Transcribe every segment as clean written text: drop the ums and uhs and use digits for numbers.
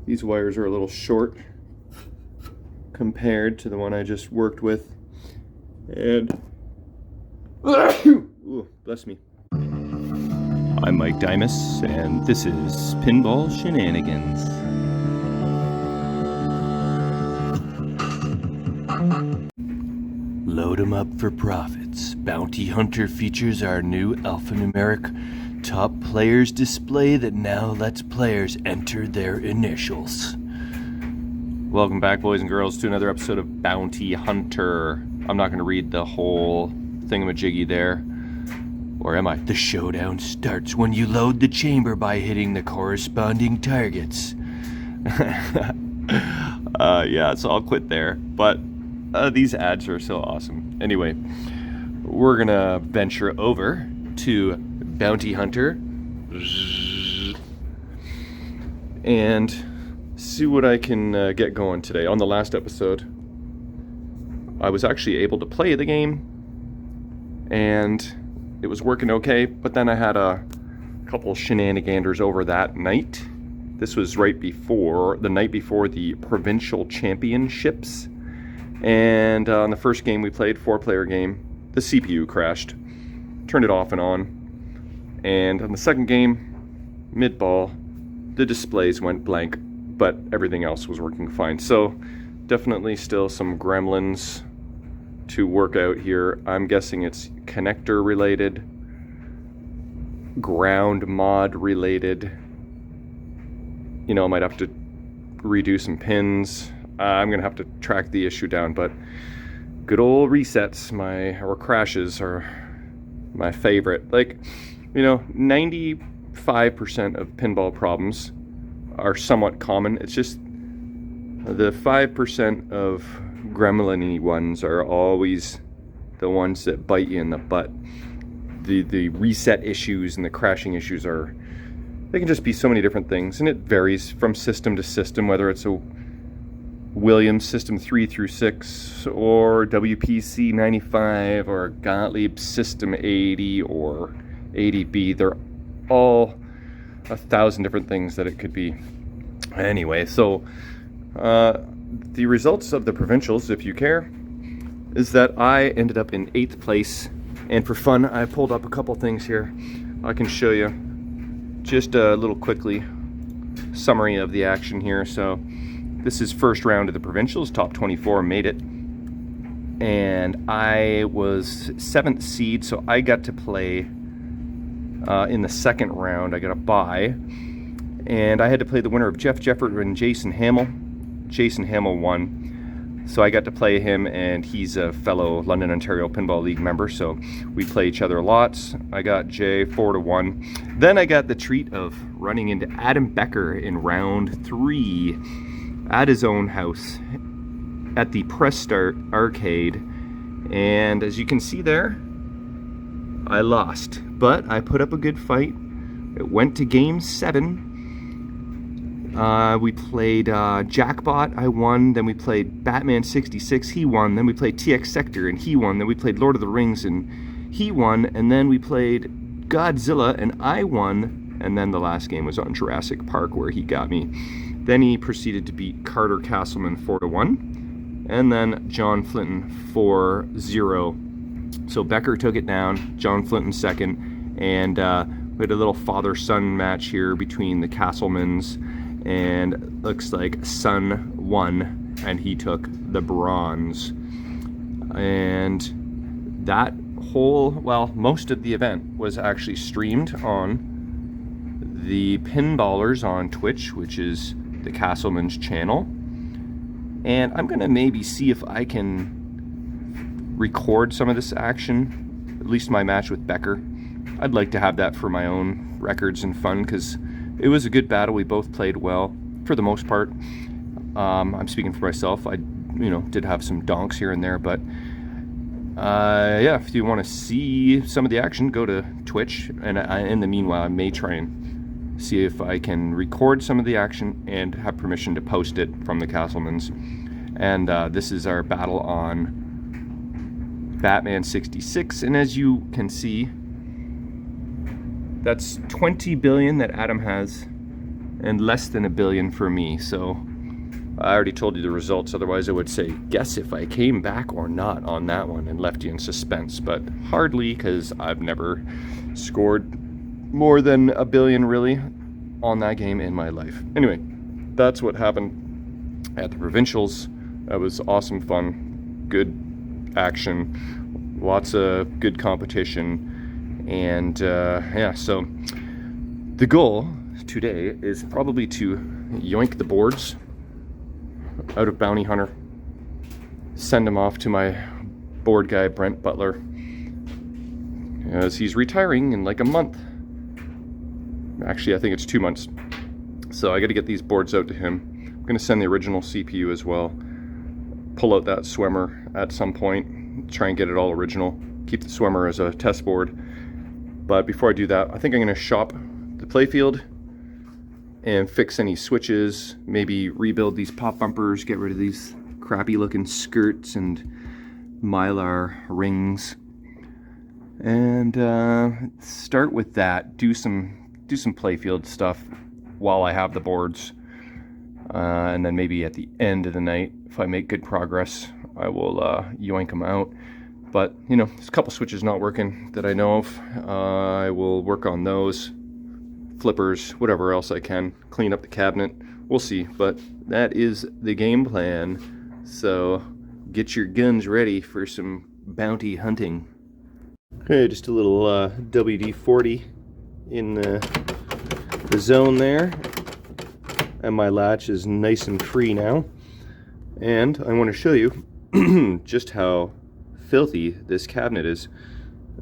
These wires are a little short compared to the one I just worked with. And ooh, bless me. I'm Mike Dimas, and this is Pinball Shenanigans. Load 'em up for profits. Bounty Hunter features our new alphanumeric top players display that now lets players enter their initials. Welcome back, boys and girls, to another episode of Bounty Hunter. I'm not going to read the whole thingamajiggy there. Or am I? The showdown starts when you load the chamber by hitting the corresponding targets. Yeah, so I'll quit there. But these ads are so awesome. Anyway, we're going to venture over to Bounty Hunter and see what I can get going today. On the last episode, I was actually able to play the game, and it was working okay, but then I had a couple shenaniganders over that night. This was right before, the night before the Provincial Championships, and on the first game we played, 4-player game, the CPU crashed. Turned it off and on, and on the second game, mid-ball, the displays went blank, but everything else was working fine. So definitely still some gremlins to work out here. I'm guessing it's connector related, ground mod related. You know, I might have to redo some pins. I'm gonna have to track the issue down, but good old resets, or crashes are my favorite. Like, you know, 95% of pinball problems are somewhat common. It's just the 5% of gremlin-y ones are always the ones that bite you in the butt. The reset issues and the crashing issues they can just be so many different things, and it varies from system to system, whether it's a Williams System 3 through 6 or WPC 95 or Gottlieb System 80 or 80B. They're all 1,000 different things that it could be. Anyway, so the results of the provincials, if you care, is that I ended up in 8th place, and for fun I pulled up a couple things here. I can show you just a little quickly summary of the action here. So this is first round of the provincials, top 24 made it, and I was 7th seed, so I got to play in the second round. I got a bye, and I had to play the winner of Jeff Jeffert and Jason Hamill. Jason Hamill won, so I got to play him, and he's a fellow London, Ontario Pinball League member, so we play each other lots. I got Jay 4-1. Then I got the treat of running into Adam Becker in round 3 at his own house at the Press Start Arcade, and as you can see there, I lost, but I put up a good fight. It went to game 7. We played Jackbot, I won. Then we played Batman 66, he won. Then we played TX Sector, and he won. Then we played Lord of the Rings, and he won. And then we played Godzilla, and I won. And then the last game was on Jurassic Park, where he got me. Then he proceeded to beat Carter Castleman 4-1, and then John Flinton 4-0. So Becker took it down, John Flinton second, and we had a little father-son match here between the Castlemans, and looks like Son won, and he took the bronze. And that most of the event was actually streamed on the Pinballers on Twitch, which is the Castleman's channel. And I'm gonna maybe see if I can record some of this action, at least my match with Becker. I'd like to have that for my own records and fun, because it was a good battle. We both played well for the most part. I'm speaking for myself. I did have some donks here and there, but yeah, if you want to see some of the action, go to Twitch, and in the meanwhile I may try and see if I can record some of the action and have permission to post it from the Castlemans. And this is our battle on Batman 66, and as you can see, that's 20 billion that Adam has, and less than $1 billion for me. So I already told you the results, otherwise I would say guess if I came back or not on that one and left you in suspense, but hardly, because I've never scored more than $1 billion really on that game in my life. Anyway, that's what happened at the Provincials. That was awesome fun, good action, lots of good competition, and yeah, so the goal today is probably to yoink the boards out of Bounty Hunter, send them off to my board guy Brent Butler, as he's retiring in like a month. Actually, I think it's 2 months. So I got to get these boards out to him. I'm going to send the original CPU as well, pull out that swimmer at some point, try and get it all original, keep the swimmer as a test board. But before I do that, I think I'm going to shop the Playfield and fix any switches, maybe rebuild these pop bumpers, get rid of these crappy looking skirts and mylar rings, and start with that. Do some Playfield stuff while I have the boards, and then maybe at the end of the night, if I make good progress, I will yoink them out. But you know, there's a couple switches not working that I know of. I will work on those, flippers, whatever else I can, clean up the cabinet. We'll see, but that is the game plan. So get your guns ready for some bounty hunting. Okay, just a little WD-40 in the zone there, and my latch is nice and free now. And I want to show you just how filthy this cabinet is.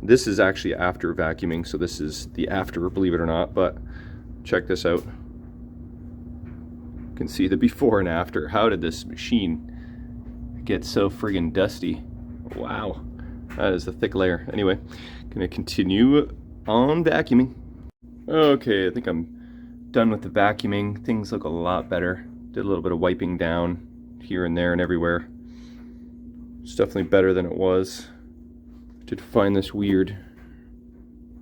This is actually after vacuuming, so this is the after, believe it or not, but check this out. You can see the before and after. How did this machine get so friggin' dusty? Wow, that is a thick layer. Anyway, gonna continue on vacuuming. Okay, I think I'm done with the vacuuming. Things look a lot better. Did a little bit of wiping down here and there and everywhere. It's definitely better than it was. Did find this weird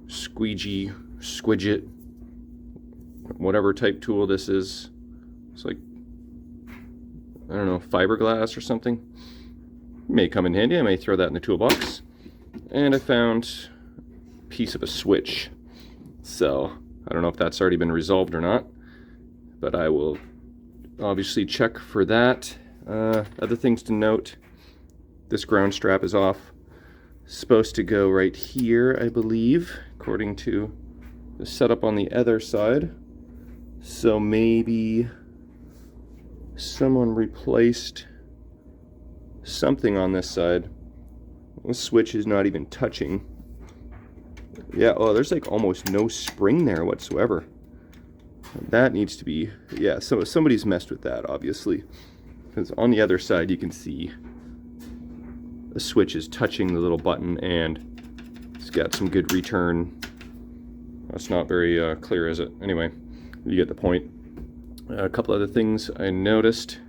squidget, whatever type tool this is. It's like, I don't know, fiberglass or something. May come in handy. I may throw that in the toolbox. And I found a piece of a switch. So I don't know if that's already been resolved or not, but I will obviously check for that. Other things to note: this ground strap is off. Supposed to go right here, I believe, according to the setup on the other side. So maybe someone replaced something on this side. The switch is not even touching. Yeah, oh, there's like almost no spring there whatsoever. That needs to be, yeah, so somebody's messed with that, obviously. Because on the other side you can see the switch is touching the little button, and it's got some good return. That's not very clear, is it? Anyway, you get the point. A couple other things I noticed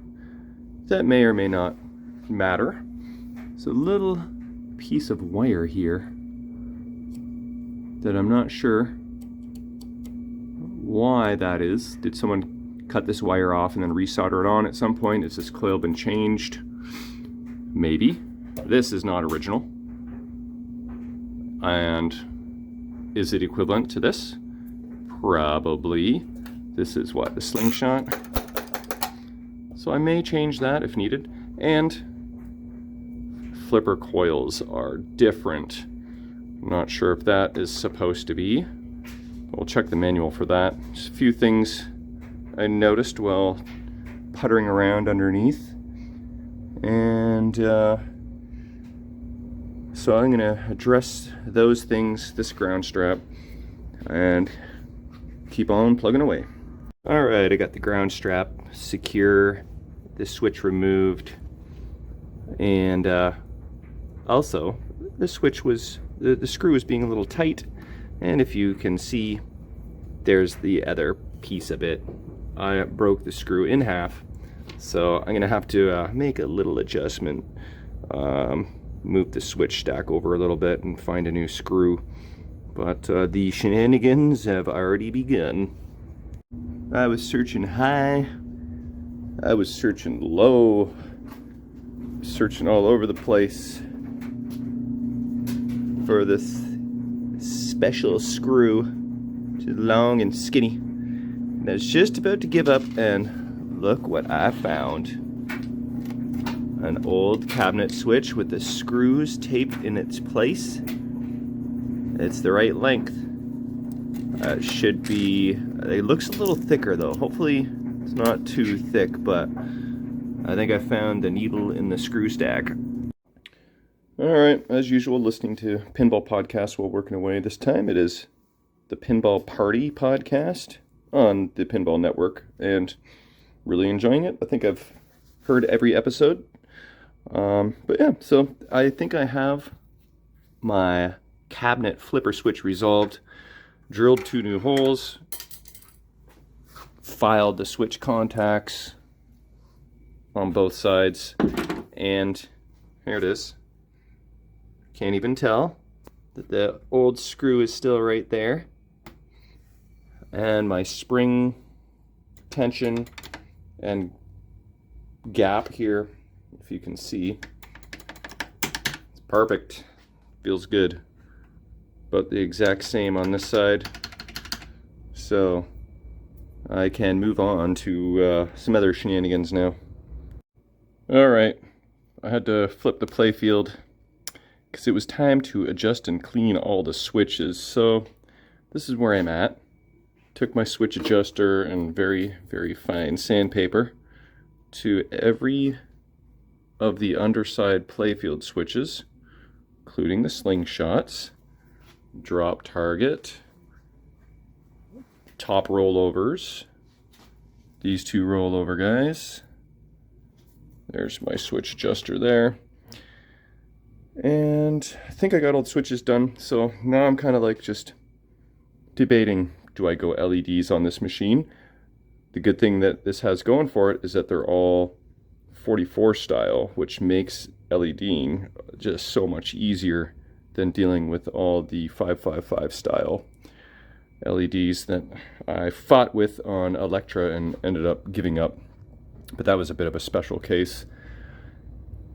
that may or may not matter. It's a little piece of wire here that I'm not sure why that is. Did someone cut this wire off and then resolder it on at some point? Has this coil been changed? Maybe. This is not original. And is it equivalent to this? Probably. This is what, the slingshot? So I may change that if needed. And flipper coils are different. I'm not sure if that is supposed to be. We'll check the manual for that. Just a few things I noticed while puttering around underneath. And so I'm going to address those things, this ground strap, and keep on plugging away. Alright, I got the ground strap secure, the switch removed, and also the switch was, the screw was being a little tight, and if you can see, there's the other piece of it. I broke the screw in half, so I'm going to have to make a little adjustment. Move the switch stack over a little bit and find a new screw. But the shenanigans have already begun. I was searching high, I was searching low, searching all over the place for this special screw, which is long and skinny. And I was just about to give up, and look what I found. An old cabinet switch with the screws taped in its place. It's the right length. Should be, it looks a little thicker though. Hopefully it's not too thick, but I think I found the needle in the screw stack. Alright, as usual, listening to Pinball Podcast while working away. This time it is the Pinball Party Podcast on the Pinball Network, and really enjoying it. I think I've heard every episode. But yeah, so I think I have my cabinet flipper switch resolved. Drilled 2 new holes, filed the switch contacts on both sides, and here it is. Can't even tell that the old screw is still right there. And my spring tension and gap here, if you can see, it's perfect. Feels good. But the exact same on this side, so I can move on to some other shenanigans now. Alright, I had to flip the Playfield because it was time to adjust and clean all the switches, so this is where I'm at. Took my switch adjuster and very, very fine sandpaper to every of the underside Playfield switches, including the slingshots, drop target, top rollovers, these 2 rollover guys. There's my switch adjuster there. And I think I got all the switches done, so now I'm kind of like just debating, do I go LEDs on this machine? The good thing that this has going for it is that they're all 44 style, which makes LEDing just so much easier than dealing with all the 555 style LEDs that I fought with on Electra and ended up giving up. But that was a bit of a special case.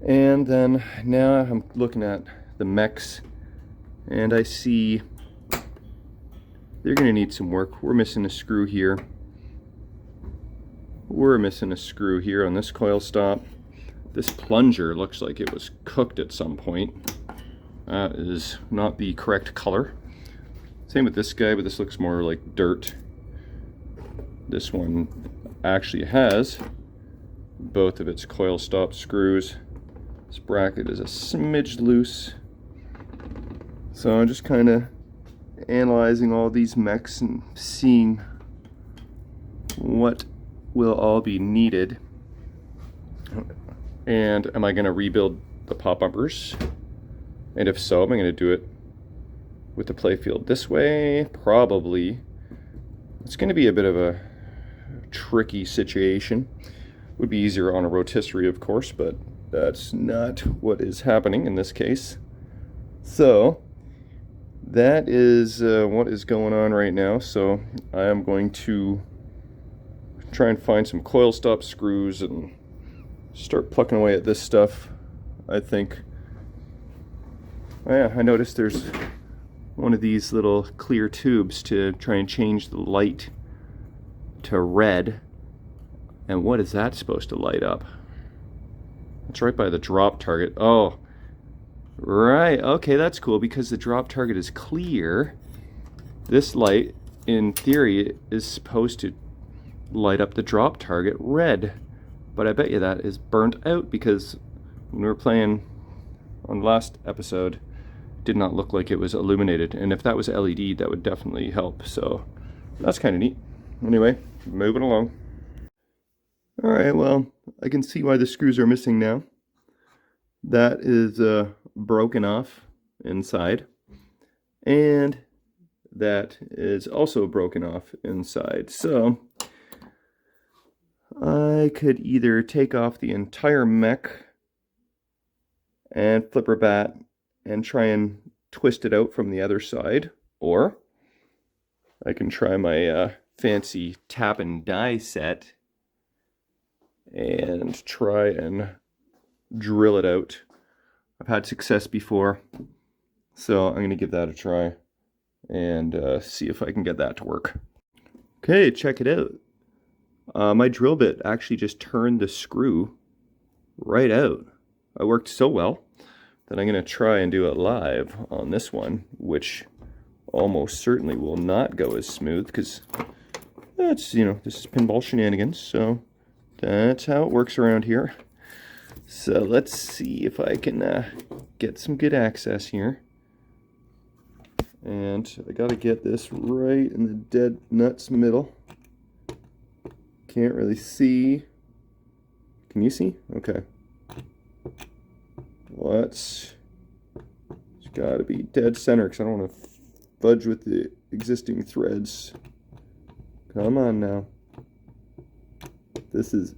And then now I'm looking at the mechs, and I see they're going to need some work. We're missing a screw here. We're missing a screw here on this coil stop. This plunger looks like it was cooked at some point. That is not the correct color. Same with this guy, but this looks more like dirt. This one actually has both of its coil stop screws. This bracket is a smidge loose. So I'm just kind of analyzing all these mechs and seeing what will all be needed. And am I going to rebuild the pop bumpers? And if so, am I going to do it with the Playfield this way? Probably. It's going to be a bit of a tricky situation. Would be easier on a rotisserie, of course, but that's not what is happening in this case. So that is what is going on right now. So I am going to try and find some coil stop screws and start plucking away at this stuff. I think, oh yeah, I noticed there's one of these little clear tubes to try and change the light to red. And what is that supposed to light up? It's right by the drop target. Oh, right. Okay, that's cool, because the drop target is clear. This light, in theory, is supposed to light up the drop target red. But I bet you that is burnt out, because when we were playing on the last episode, it did not look like it was illuminated. And if that was LED, that would definitely help. So that's kind of neat. Anyway, moving along. Alright, well, I can see why the screws are missing now. That is broken off inside. And that is also broken off inside. So I could either take off the entire mech and flipper bat and try and twist it out from the other side, or I can try my fancy tap and die set and try and drill it out. I've had success before, so I'm going to give that a try and see if I can get that to work. Okay, check it out. My drill bit actually just turned the screw right out. It worked so well that I'm going to try and do it live on this one, which almost certainly will not go as smooth because that's, you know, this is pinball shenanigans, so that's how it works around here. So let's see if I can get some good access here. And I gotta get this right in the dead nuts middle. Can't really see. Can you see? Okay. It's gotta be dead center because I don't want to fudge with the existing threads. Come on now. This is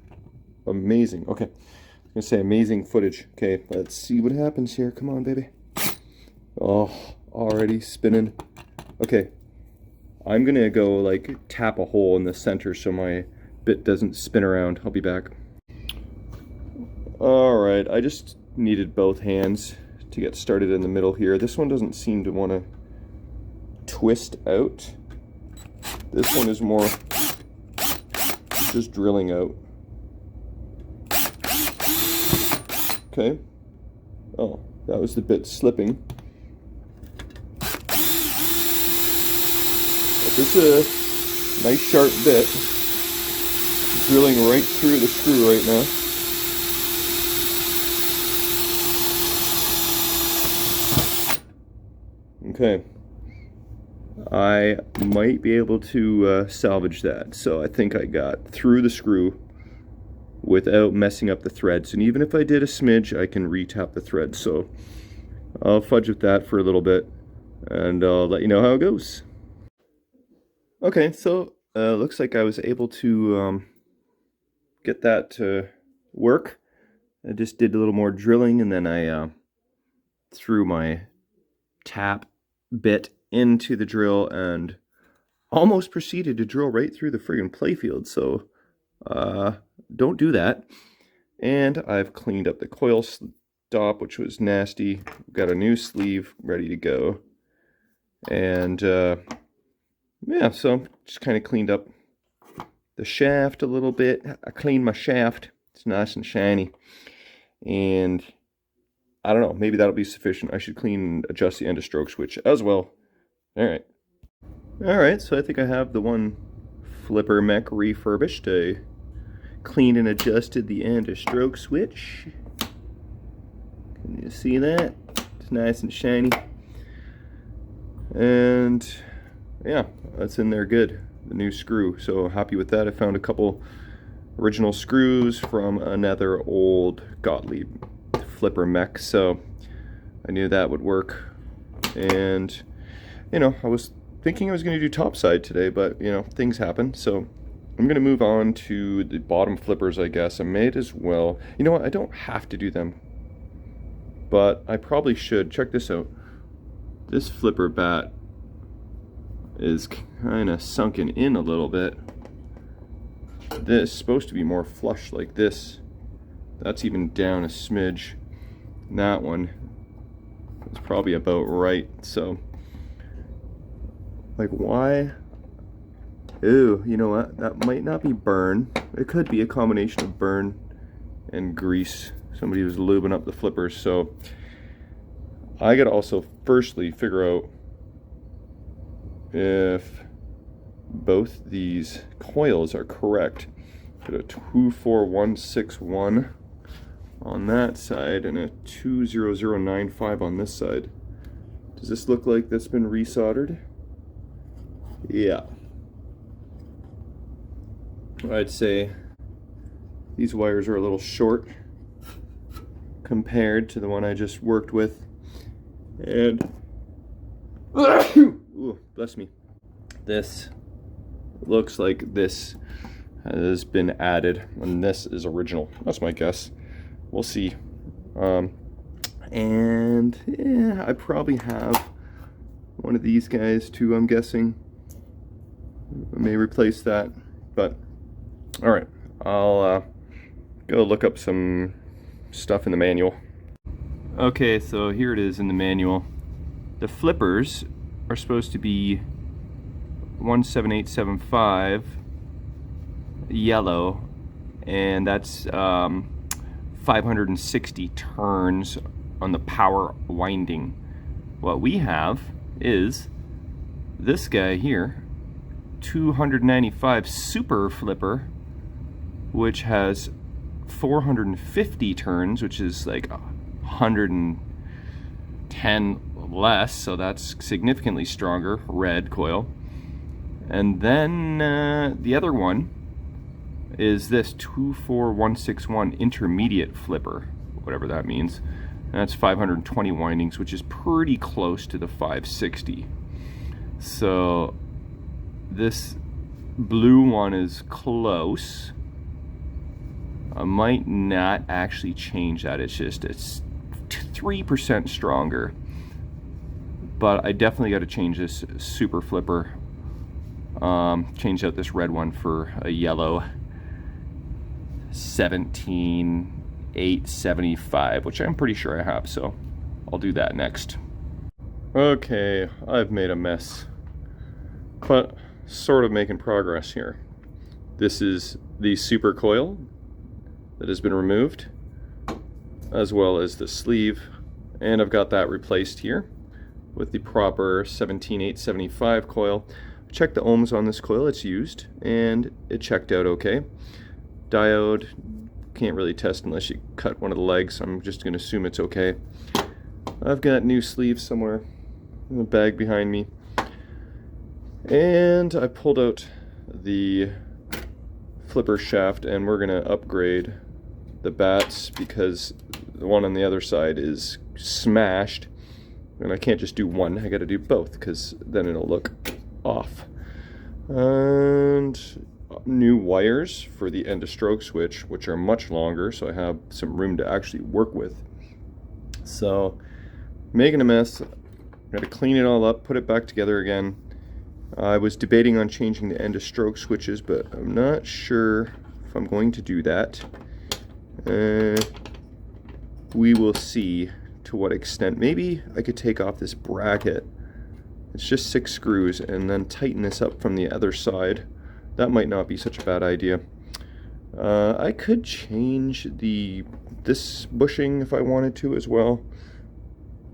amazing. Okay. I was gonna say amazing footage. Okay, let's see what happens here. Come on, baby. Oh, already spinning. Okay. I'm gonna go like tap a hole in the center so my bit doesn't spin around. I'll be back. Alright, I just needed both hands to get started in the middle here. This one doesn't seem to want to twist out. This one is more just drilling out. Okay. Oh, that was the bit slipping. But this is a nice sharp bit. Drilling right through the screw right now. Okay. I might be able to salvage that. So I think I got through the screw without messing up the threads. And even if I did a smidge, I can re-tap the threads. So I'll fudge with that for a little bit and I'll let you know how it goes. Okay, so looks like I was able to get that to work. I just did a little more drilling and then I threw my tap bit into the drill and almost proceeded to drill right through the friggin' playfield. So don't do that. And I've cleaned up the coil stop, which was nasty. Got a new sleeve ready to go. And yeah, so just kind of cleaned up the shaft a little bit. I cleaned my shaft. It's nice and shiny. And I don't know, maybe that'll be sufficient. I should clean and adjust the end of stroke switch as well. Alright. Alright, so I think I have the one flipper mech refurbished. I cleaned and adjusted the end of stroke switch. Can you see that? It's nice and shiny. And yeah, that's in there good. The new screw. So happy with that. I found a couple original screws from another old Gottlieb flipper mech, so I knew that would work. And you know, I was thinking I was going to do topside today, but you know, things happen, so I'm going to move on to the bottom flippers, I guess. I may as well. You know what, I don't have to do them, but I probably should. Check this out. This flipper bat is kind of sunken in a little bit. This is supposed to be more flush like this. That's even down a smidge. And that one is probably about right. So, like, why? Ew, you know what? That might not be burn. It could be a combination of burn and grease. Somebody was lubing up the flippers. So, I gotta also firstly figure out if both these coils are correct. Got a 24161 on that side and a 20095 on this side. Does this look like that's been resoldered? Yeah. I'd say these wires are a little short compared to the one I just worked with. And ooh, bless me. This looks like this has been added and this is original. That's my guess. We'll see. And yeah, I probably have one of these guys too, I'm guessing. I may replace that, but all right, I'll go look up some stuff in the manual. Okay, so here it is in the manual. The flippers are supposed to be 17875 yellow, and that's 560 turns on the power winding. What we have is this guy here, 295 super flipper, which has 450 turns, which is like 110 less, so that's significantly stronger, red coil. And then the other one is this 24161 intermediate flipper, whatever that means. And that's 520 windings, which is pretty close to the 560. So this blue one is close. I might not actually change that. It's 3% stronger. But I definitely got to change this super flipper. Change out this red one for a yellow 17875, which I'm pretty sure I have, so I'll do that next. Okay, I've made a mess, but sort of making progress here. This is the super coil that has been removed, as well as the sleeve, and I've got that replaced here with the proper 17875 coil. Check the ohms on this coil, it's used, and it checked out okay. Diode, can't really test unless you cut one of the legs, so I'm just going to assume it's okay. I've got new sleeves somewhere in the bag behind me. And I pulled out the flipper shaft, and we're going to upgrade the bats because the one on the other side is smashed. And I can't just do one, I got to do both because then it'll look off. And new wires for the end of stroke switch, which are much longer, so I have some room to actually work with. So making a mess. Got to clean it all up, put it back together again. I was debating on changing the end of stroke switches, but I'm not sure if I'm going to do that. We will see to what extent. Maybe I could take off this bracket. It's just 6 screws, and then tighten this up from the other side. That might not be such a bad idea. I could change this bushing if I wanted to as well.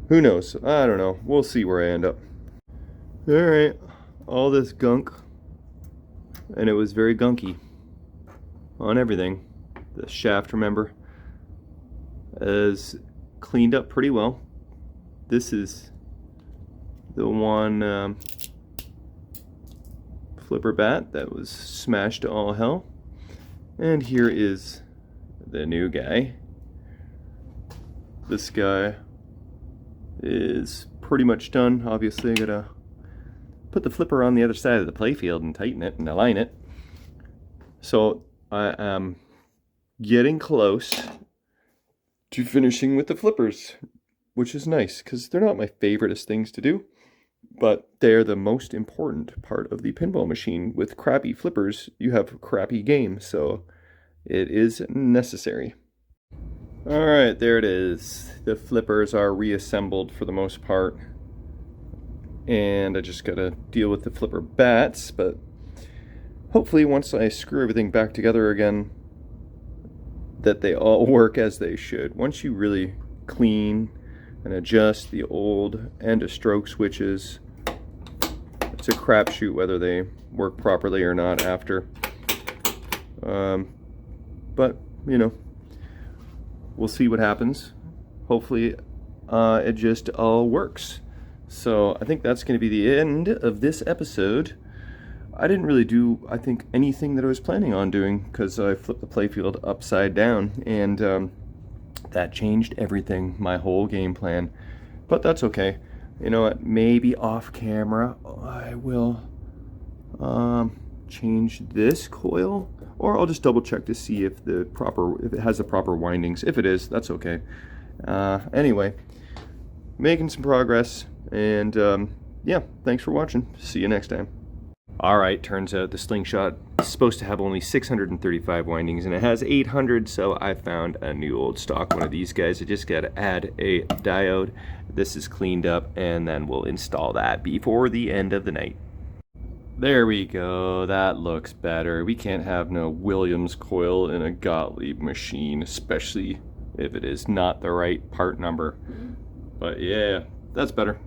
Who knows? I don't know. We'll see where I end up. Alright, all this gunk, and it was very gunky on everything. The shaft, remember, is cleaned up pretty well. This is the one flipper bat that was smashed to all hell. And here is the new guy. This guy is pretty much done. Obviously I gotta put the flipper on the other side of the playfield and tighten it and align it. So I am getting close to finishing with the flippers, which is nice because they're not my favoriteest things to do, but they're the most important part of the pinball machine. With crappy flippers, you have crappy games, so it is necessary. Alright, there it is. The flippers are reassembled for the most part, and I just gotta deal with the flipper bats, but hopefully once I screw everything back together again, that they all work as they should. Once you really clean and adjust the old end of stroke switches, it's a crapshoot whether they work properly or not after. But you know, we'll see what happens. Hopefully it just all works. So I think that's going to be the end of this episode. I didn't really do, I think, anything that I was planning on doing because I flipped the playfield upside down, and that changed everything, my whole game plan. But that's okay. You know what, maybe off camera I will change this coil, or I'll just double check to see if it has the proper windings. If it is, that's okay. Anyway, making some progress, and yeah, thanks for watching. See you next time. Alright, turns out the slingshot is supposed to have only 635 windings and it has 800, so I found a new old stock one of these guys. I just gotta add a diode. This is cleaned up and then we'll install that before the end of the night. There we go, that looks better. We can't have no Williams coil in a Gottlieb machine, especially if it is not the right part number. But yeah, that's better.